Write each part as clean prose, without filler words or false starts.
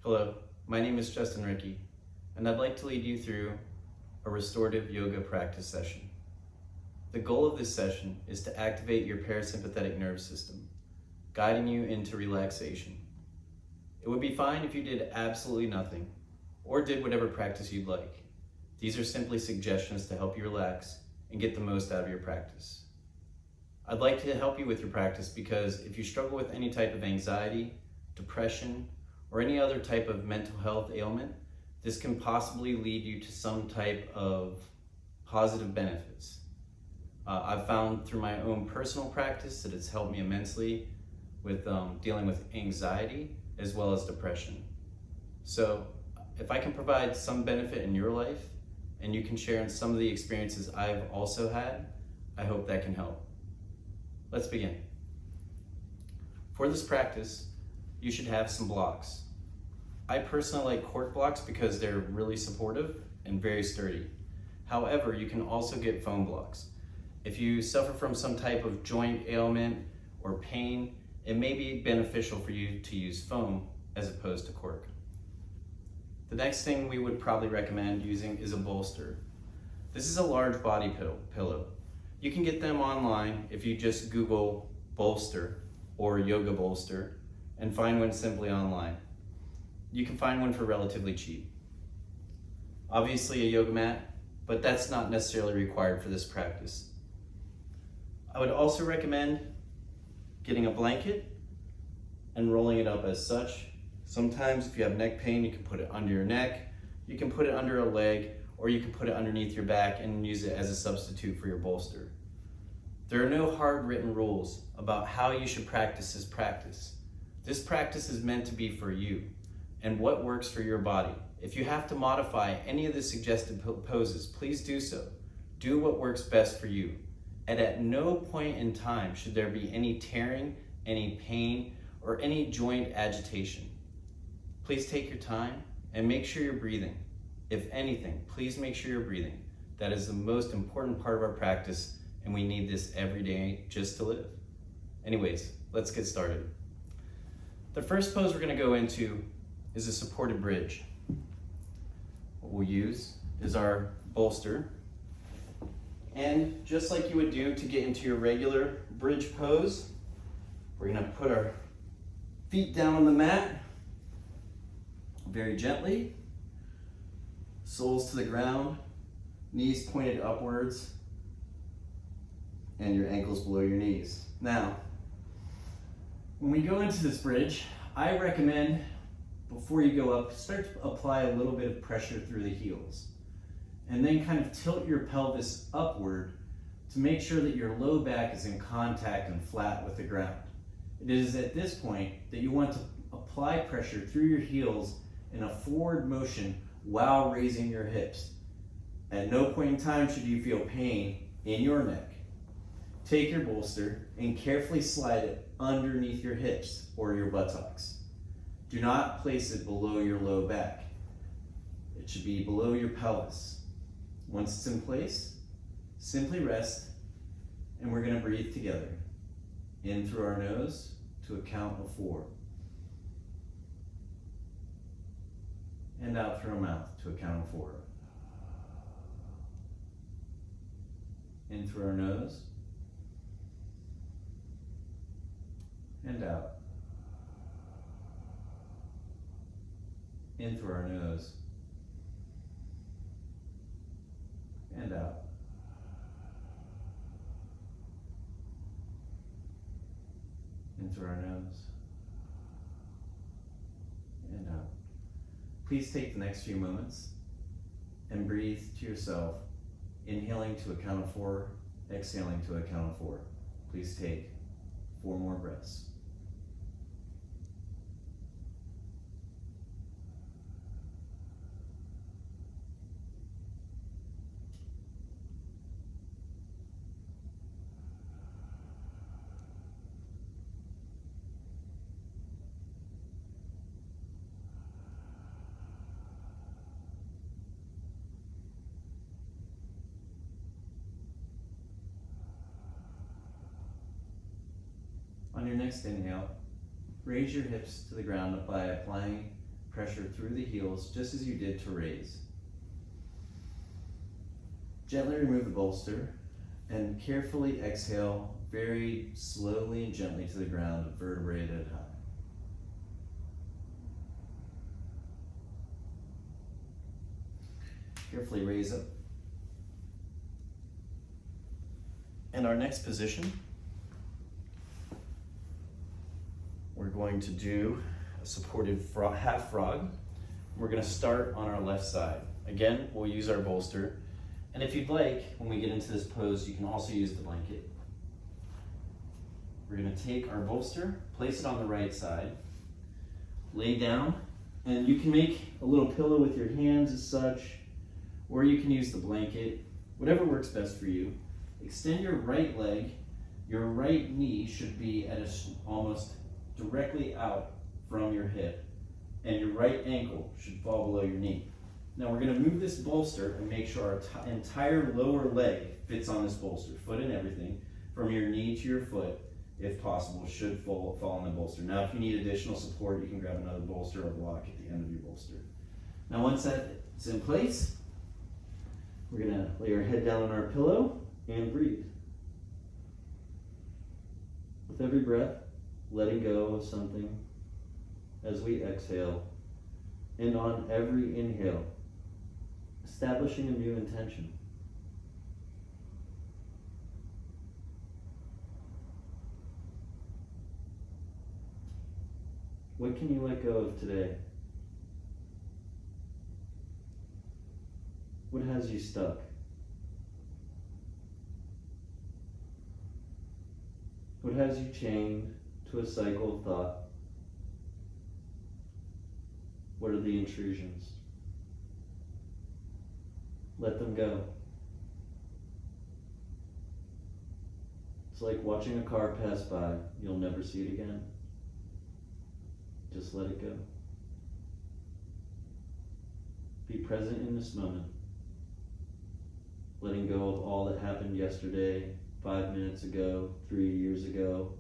Hello, my name is Justin Rickey, and I'd like to lead you through a restorative yoga practice session. The goal of this session is to activate your parasympathetic nervous system, guiding you into relaxation. It would be fine if you did absolutely nothing, or did whatever practice you'd like. These are simply suggestions to help you relax and get the most out of your practice. I'd like to help you with your practice because if you struggle with any type of anxiety, depression, or any other type of mental health ailment, this can possibly lead you to some type of positive benefits. I've found through my own personal practice that it's helped me immensely with dealing with anxiety as well as depression. So if I can provide some benefit in your life and you can share in some of the experiences I've also had, I hope that can help. Let's begin. For this practice, you should have some blocks. I personally like cork blocks because they're really supportive and very sturdy. However, you can also get foam blocks. If you suffer from some type of joint ailment or pain, it may be beneficial for you to use foam as opposed to cork. The next thing we would probably recommend using is a bolster. This is a large body pillow. You can get them online if you just Google bolster or yoga bolster and find one simply online. You can find one for relatively cheap. Obviously a yoga mat, but that's not necessarily required for this practice. I would also recommend getting a blanket and rolling it up as such. Sometimes if you have neck pain, you can put it under your neck, you can put it under a leg, or you can put it underneath your back and use it as a substitute for your bolster. There are no hard written rules about how you should practice this practice. This practice is meant to be for you and what works for your body. If you have to modify any of the suggested poses, please do so. Do what works best for you. And at no point in time should there be any tearing, any pain, or any joint agitation. Please take your time and make sure you're breathing. If anything, please make sure you're breathing. That is the most important part of our practice, and we need this every day just to live. Anyways, let's get started. The first pose we're gonna go into is a supported bridge. What we'll use is our bolster. And just like you would do to get into your regular bridge pose, we're gonna put our feet down on the mat very gently, soles to the ground, knees pointed upwards, and your ankles below your knees. Now, when we go into this bridge, I recommend before you go up, start to apply a little bit of pressure through the heels. And then kind of tilt your pelvis upward to make sure that your low back is in contact and flat with the ground. It is at this point that you want to apply pressure through your heels in a forward motion while raising your hips. At no point in time should you feel pain in your neck. Take your bolster and carefully slide it underneath your hips or your buttocks. Do not place it below your low back. It should be below your pelvis. Once it's in place, simply rest, and we're going to breathe together. In through our nose to a count of 4. And out through our mouth to a count of 4. In through our nose, and out. In through our nose, and out. In through our nose, and out. Please take the next few moments and breathe to yourself, inhaling to a count of 4, exhaling to a count of 4. Please take 4 more breaths. On your next inhale, raise your hips to the ground by applying pressure through the heels just as you did to raise. Gently remove the bolster and carefully exhale very slowly and gently to the ground, a vertebrae at a time. Carefully raise up. In our next position, we're going to do a supported half frog. We're going to start on our left side. Again, we'll use our bolster. And if you'd like, when we get into this pose, you can also use the blanket. We're going to take our bolster, place it on the right side, lay down, and you can make a little pillow with your hands as such, or you can use the blanket, whatever works best for you. Extend your right leg. Your right knee should be at almost directly out from your hip, and your right ankle should fall below your knee. Now we're going to move this bolster and make sure our entire lower leg fits on this bolster, foot and everything, from your knee to your foot, if possible, should fall on the bolster. Now if you need additional support, you can grab another bolster or block at the end of your bolster. Now once that's in place, we're going to lay our head down on our pillow and breathe. With every breath, letting go of something as we exhale, and on every inhale, establishing a new intention. What can you let go of today? What has you stuck? What has you chained to a cycle of thought? What are the intrusions? Let them go. It's like watching a car pass by. You'll never see it again. Just let it go. Be present in this moment. Letting go of all that happened yesterday, 5 minutes ago, 3 years ago.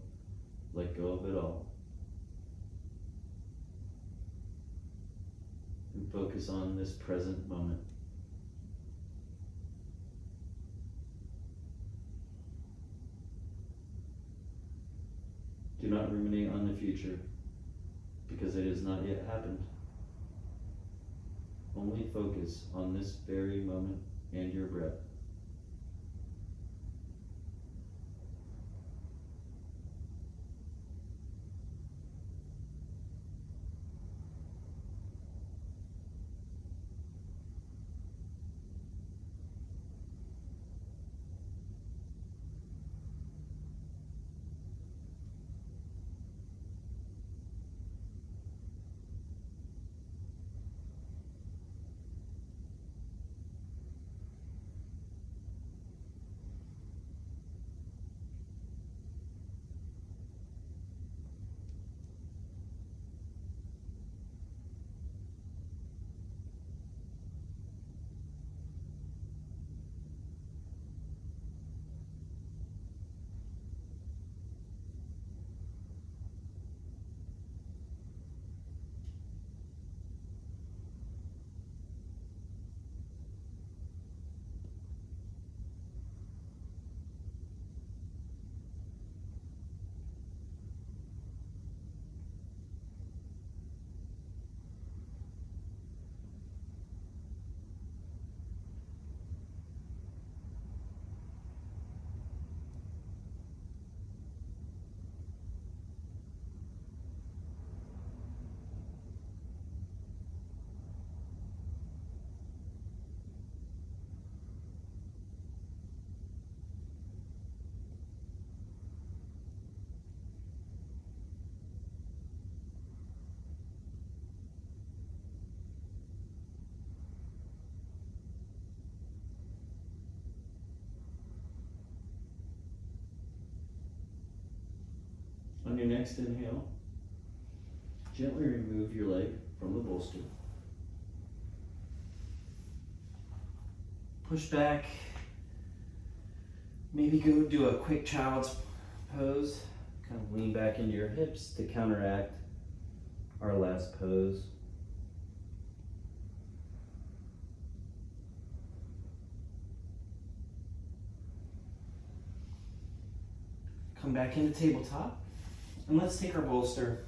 Let go of it all. And focus on this present moment. Do not ruminate on the future, because it has not yet happened. Only focus on this very moment and your breath. On your next inhale, gently remove your leg from the bolster. Push back. Maybe go do a quick child's pose. Kind of lean back into your hips to counteract our last pose. Come back into tabletop, and let's take our bolster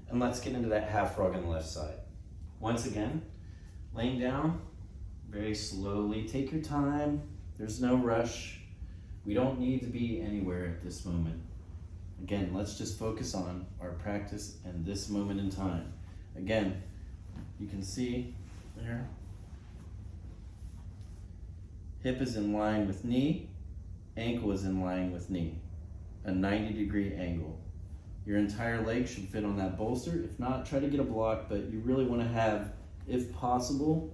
and let's get into that half frog on the left side. Once again, laying down, very slowly, take your time. There's no rush. We don't need to be anywhere at this moment. Again, let's just focus on our practice and this moment in time. Again, you can see there, hip is in line with knee, ankle is in line with knee, a 90-degree angle. Your entire leg should fit on that bolster. If not, try to get a block, but you really want to have, if possible,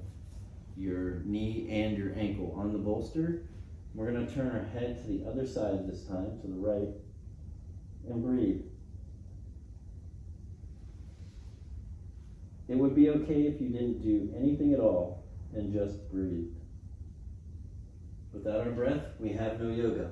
your knee and your ankle on the bolster. We're going to turn our head to the other side this time, to the right, and breathe. It would be okay if you didn't do anything at all and just breathed. Without our breath, we have no yoga.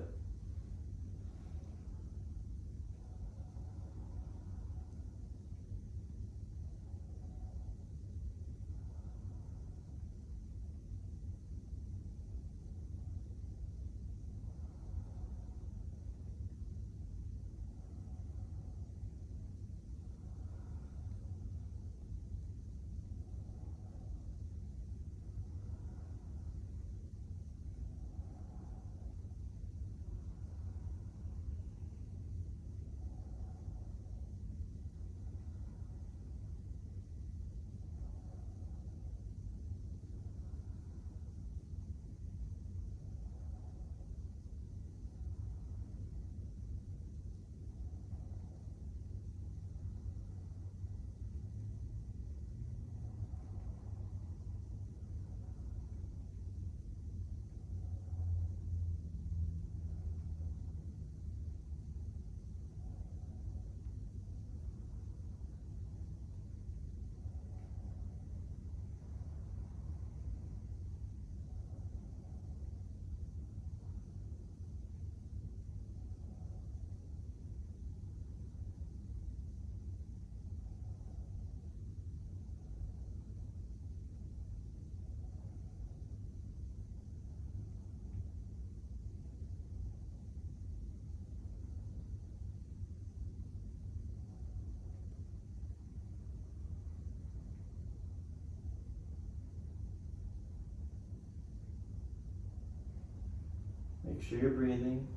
Make sure you're breathing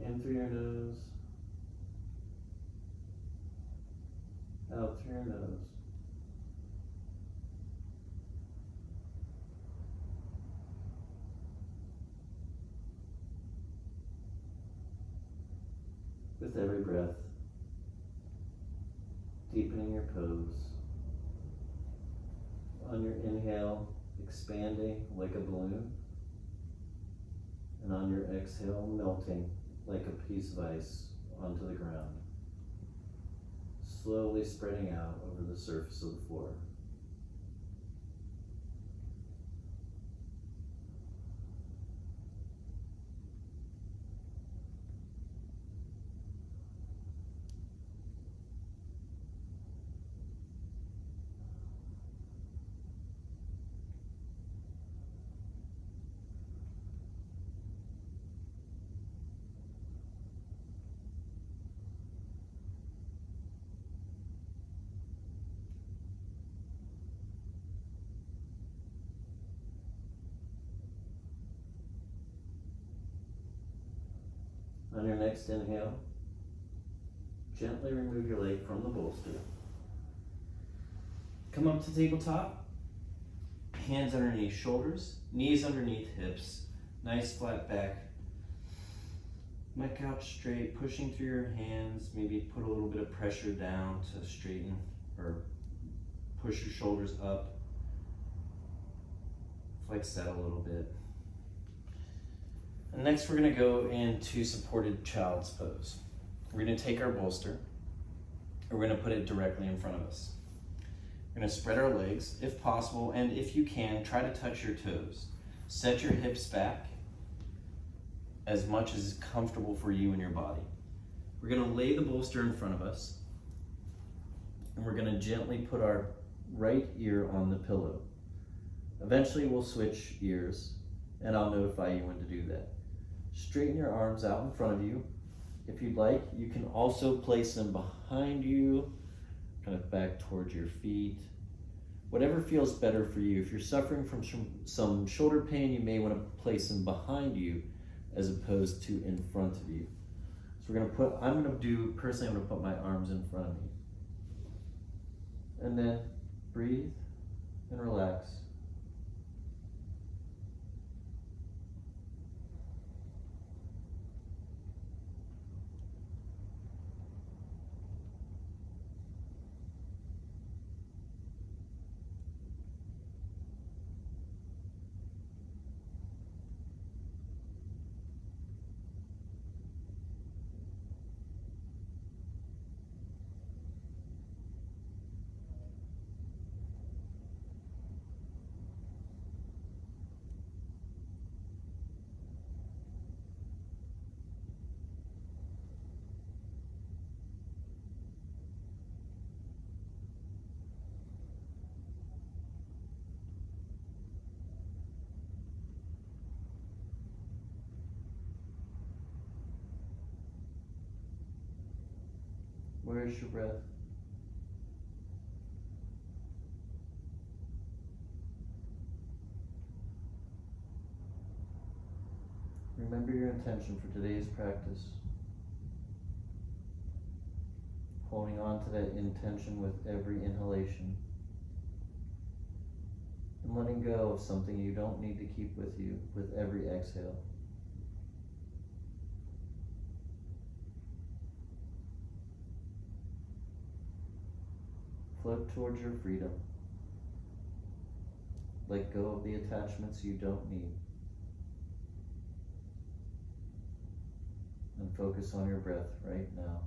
in through your nose, out through your nose. With every breath, deepening your pose. On your inhale, expanding like a balloon. And on your exhale, melting like a piece of ice onto the ground, slowly spreading out over the surface of the floor. On your next inhale, gently remove your leg from the bolster. Come up to tabletop, hands underneath shoulders, knees underneath hips, nice flat back. Neck out straight, pushing through your hands, maybe put a little bit of pressure down to straighten or push your shoulders up. Flex that a little bit. And next we're going to go into supported child's pose. We're going to take our bolster and we're going to put it directly in front of us. We're going to spread our legs if possible, and if you can, try to touch your toes. Set your hips back as much as is comfortable for you and your body. We're going to lay the bolster in front of us and we're going to gently put our right ear on the pillow. Eventually we'll switch ears and I'll notify you when to do that. Straighten your arms out in front of you. If you'd like, you can also place them behind you, kind of back towards your feet. Whatever feels better for you. If you're suffering from some shoulder pain, you may want to place them behind you as opposed to in front of you. So we're going to personally, I'm going to put my arms in front of me. And then breathe and relax. Where is your breath? Remember your intention for today's practice. Holding on to that intention with every inhalation. And letting go of something you don't need to keep with you with every exhale. Float towards your freedom. Let go of the attachments you don't need. And focus on your breath right now.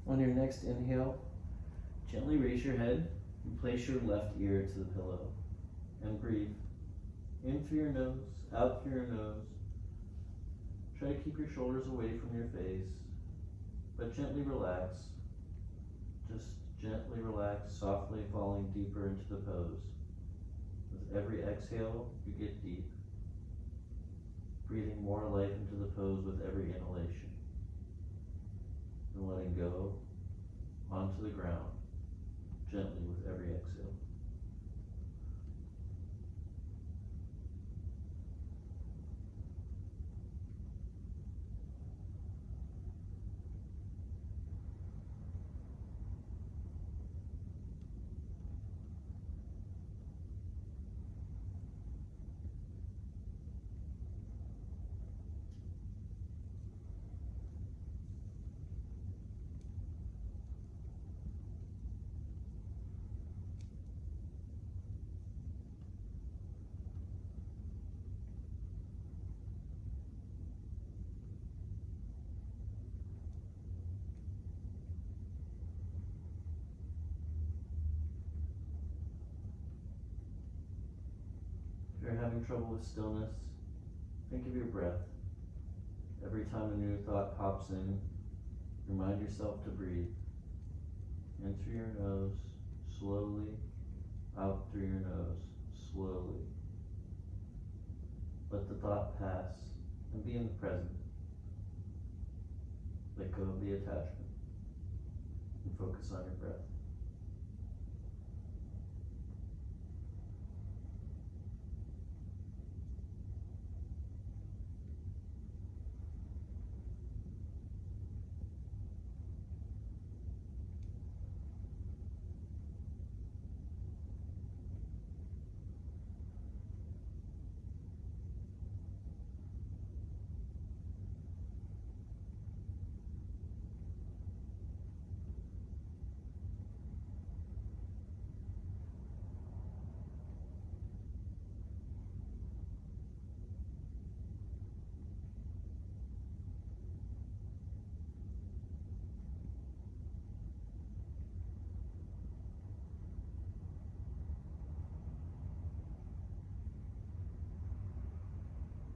On your next inhale, gently raise your head and place your left ear to the pillow and breathe in through your nose, out through your nose. Try to keep your shoulders away from your face, but gently relax. Just gently relax, softly falling deeper into the pose. With every exhale, you get deep, breathing more life into the pose with every inhalation. And letting go onto the ground gently with every exhale. If you're having trouble with stillness, think of your breath. Every time a new thought pops in, remind yourself to breathe. In through your nose, slowly, out through your nose, slowly. Let the thought pass and be in the present. Let go of the attachment and focus on your breath.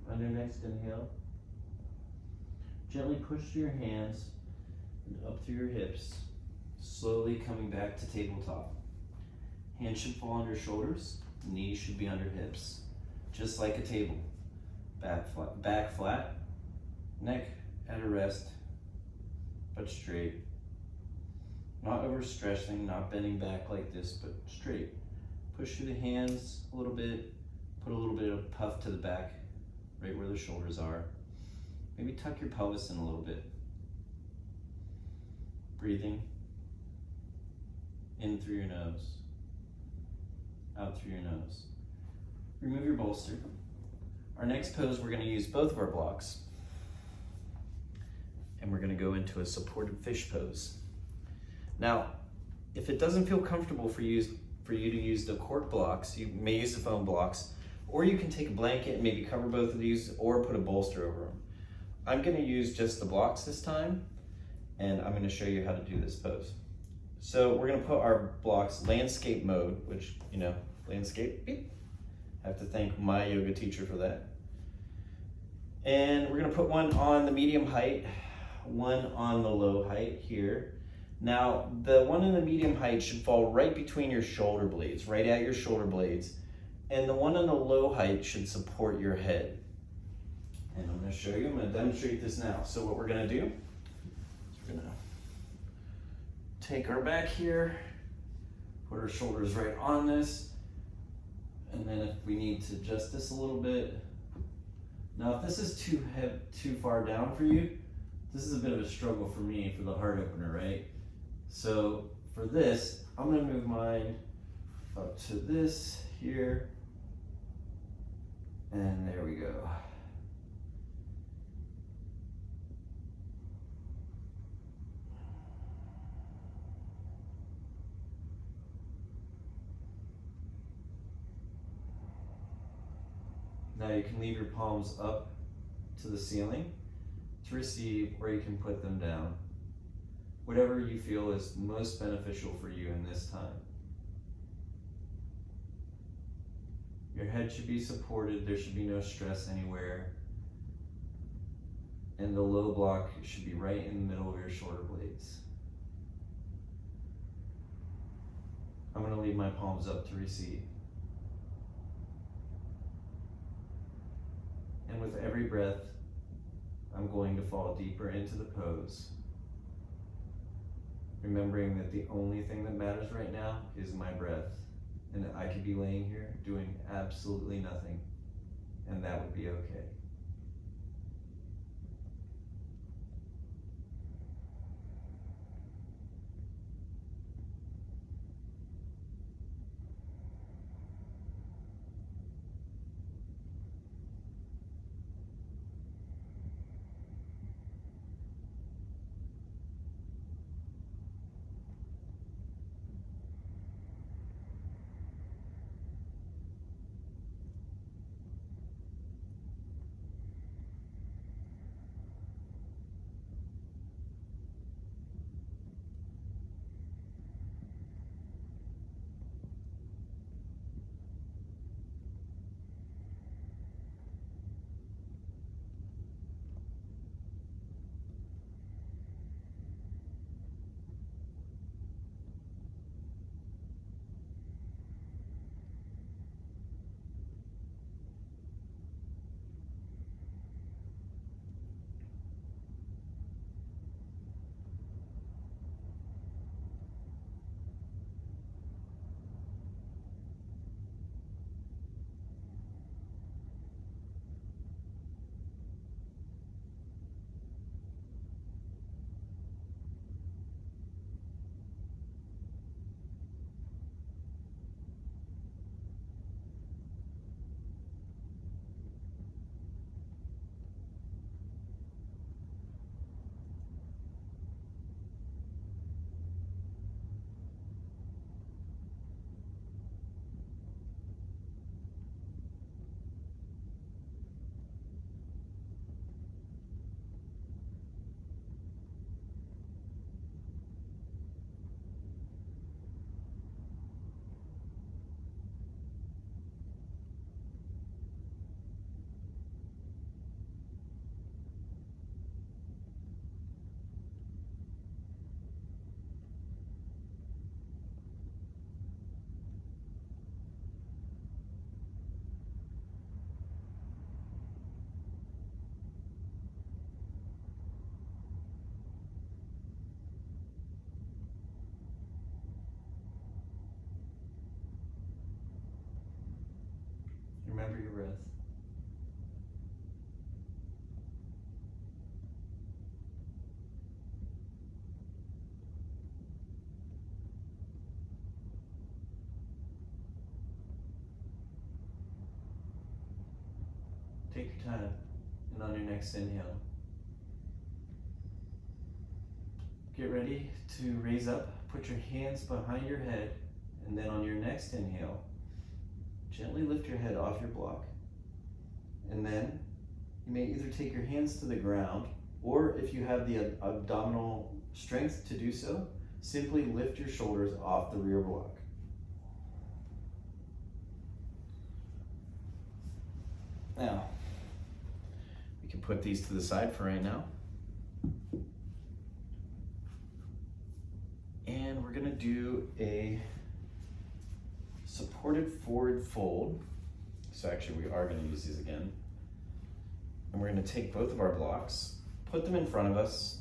On your next inhale, gently push through your hands and up through your hips, slowly coming back to tabletop. Hands should fall on your shoulders, knees should be under hips, just like a table. Back flat, neck at a rest, but straight. Not overstretching, not bending back like this, but straight. Push through the hands a little bit, put a little bit of puff to the back, right where the shoulders are. Maybe tuck your pelvis in a little bit. Breathing in through your nose, out through your nose. Remove your bolster. Our next pose, we're going to use both of our blocks, and we're going to go into a supported fish pose. Now, if it doesn't feel comfortable for you to use the cork blocks, you may use the foam blocks, or you can take a blanket and maybe cover both of these, or put a bolster over them. I'm going to use just the blocks this time, and I'm going to show you how to do this pose. So we're going to put our blocks landscape mode, which, you know, landscape, beep. I have to thank my yoga teacher for that. And we're going to put one on the medium height, one on the low height here. Now, the one in the medium height should fall right between your shoulder blades, right at your shoulder blades. And the one on the low height should support your head. And I'm going to show you, I'm going to demonstrate this now. So what we're going to do is we're going to take our back here, put our shoulders right on this, and then if we need to adjust this a little bit. Now if this is too far down for you, this is a bit of a struggle for me for the heart opener, right? So for this, I'm going to move mine up to this here. And there we go. Now you can leave your palms up to the ceiling to receive, or you can put them down. Whatever you feel is most beneficial for you in this time. Your head should be supported, there should be no stress anywhere. And the low block should be right in the middle of your shoulder blades. I'm going to leave my palms up to receive. And with every breath, I'm going to fall deeper into the pose. Remembering that the only thing that matters right now is my breath. And that I could be laying here doing absolutely nothing, and that would be okay. remember your breath. Take your time, and on your next inhale, get ready to raise up, put your hands behind your head, and then on your next inhale, gently lift your head off your block. And then you may either take your hands to the ground, or if you have the abdominal strength to do so, simply lift your shoulders off the rear block. Now, we can put these to the side for right now. And we're gonna do a supported forward fold. So actually we are gonna use these again. And we're gonna take both of our blocks, put them in front of us,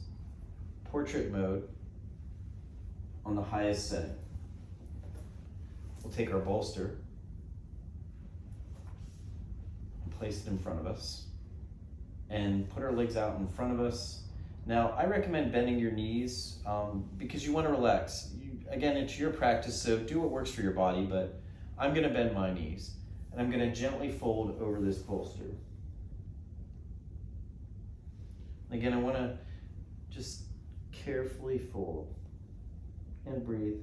portrait mode on the highest setting. We'll take our bolster and place it in front of us and put our legs out in front of us. Now, I recommend bending your knees because you want to relax. Again, it's your practice, so do what works for your body, but I'm going to bend my knees, and I'm going to gently fold over this bolster. Again, I want to just carefully fold and breathe.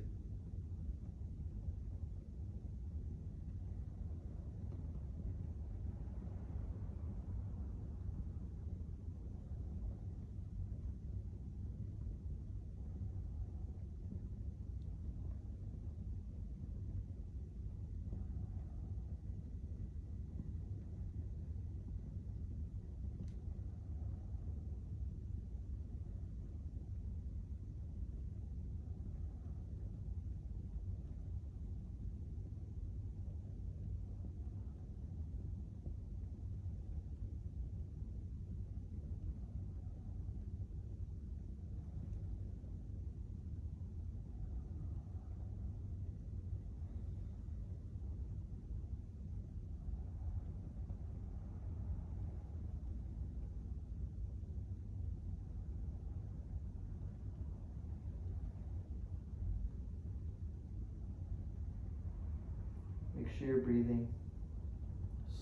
Make sure you're breathing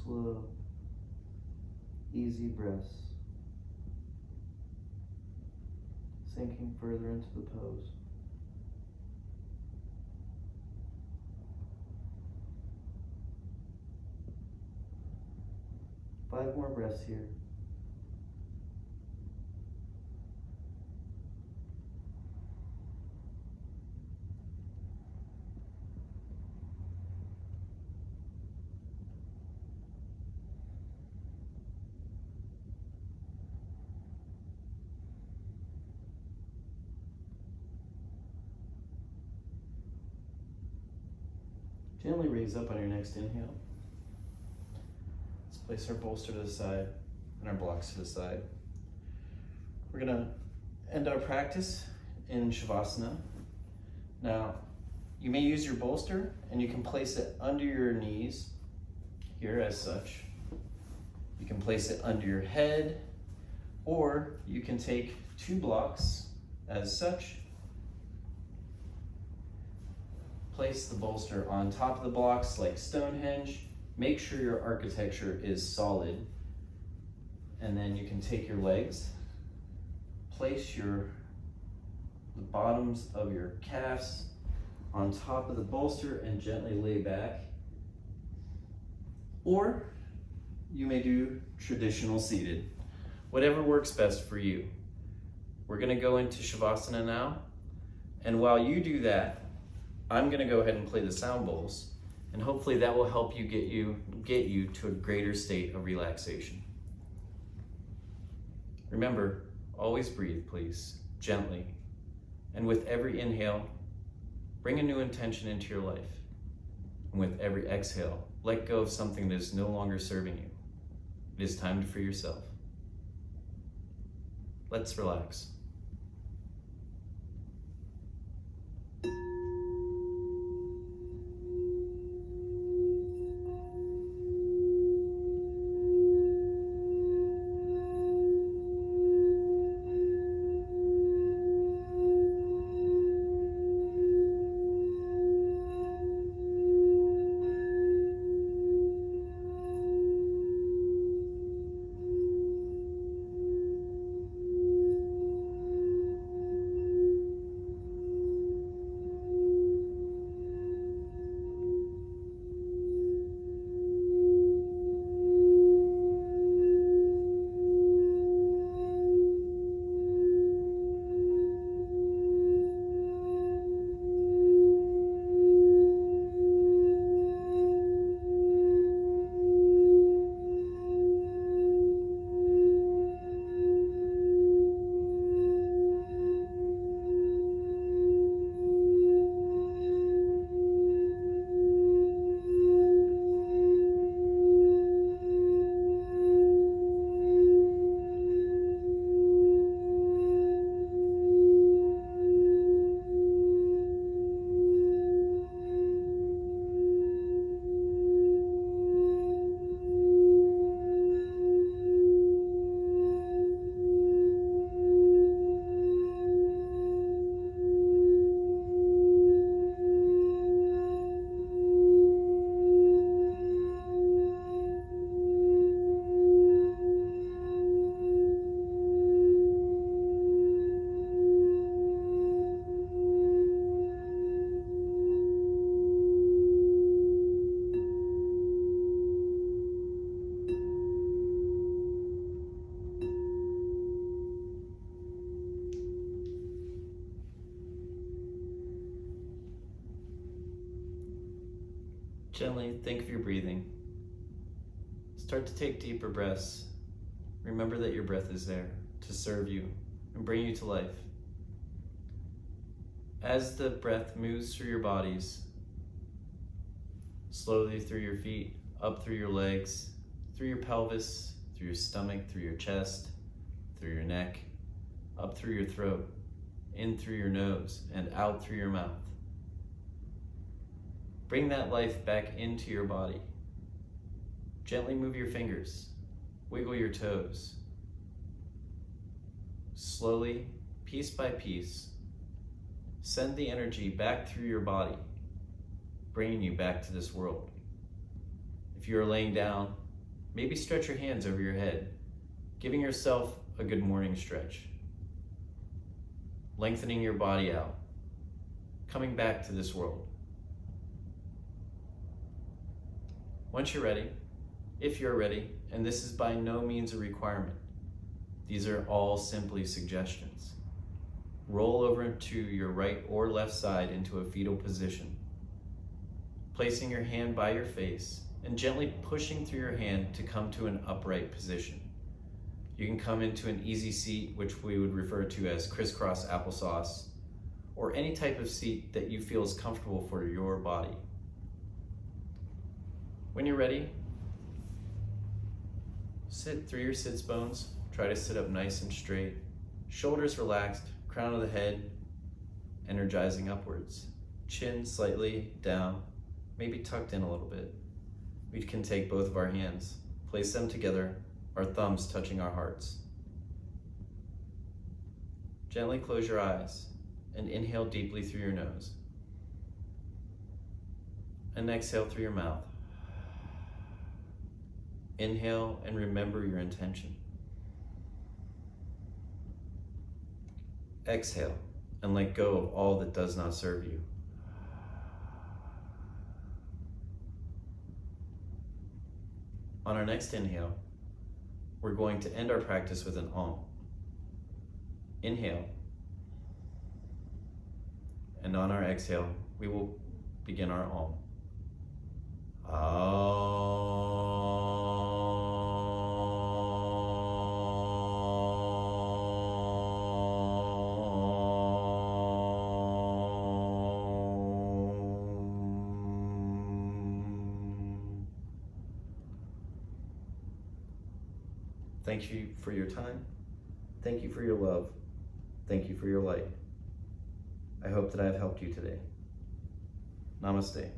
slow, easy breaths, sinking further into the pose. Five more breaths here. Gently raise up on your next inhale. Let's place our bolster to the side and our blocks to the side. We're gonna end our practice in Shavasana. Now, you may use your bolster and you can place it under your knees here as such. You can place it under your head, or you can take two blocks as such. Place the bolster on top of the blocks like Stonehenge. Make sure your architecture is solid. And then you can take your legs, place the bottoms of your calves on top of the bolster and gently lay back. Or you may do traditional seated, whatever works best for you. We're gonna go into Shavasana now. And while you do that, I'm gonna go ahead and play the sound bowls, and hopefully that will help you get you to a greater state of relaxation. Remember, always breathe, please, gently. And with every inhale, bring a new intention into your life. And with every exhale, let go of something that is no longer serving you. It is time to free yourself. Let's relax. Gently think of your breathing. Start to take deeper breaths. Remember that your breath is there to serve you and bring you to life. As the breath moves through your bodies, slowly through your feet, up through your legs, through your pelvis, through your stomach, through your chest, through your neck, up through your throat, in through your nose, and out through your mouth. Bring that life back into your body. Gently move your fingers, wiggle your toes. Slowly, piece by piece, send the energy back through your body, bringing you back to this world. If you are laying down, maybe stretch your hands over your head, giving yourself a good morning stretch. Lengthening your body out, coming back to this world. Once you're ready, if you're ready, and this is by no means a requirement, these are all simply suggestions. Roll over to your right or left side into a fetal position, placing your hand by your face and gently pushing through your hand to come to an upright position. You can come into an easy seat, which we would refer to as crisscross applesauce, or any type of seat that you feel is comfortable for your body. When you're ready, sit through your sits bones. Try to sit up nice and straight. Shoulders relaxed, crown of the head energizing upwards. Chin slightly down, maybe tucked in a little bit. We can take both of our hands, place them together, our thumbs touching our hearts. Gently close your eyes and inhale deeply through your nose. And exhale through your mouth. Inhale and remember your intention. Exhale and let go of all that does not serve you. On our next inhale, we're going to end our practice with an Om. Inhale. And on our exhale, we will begin our Om. Thank you for your time. Thank you for your love. Thank you for your light. I hope that I have helped you today. Namaste.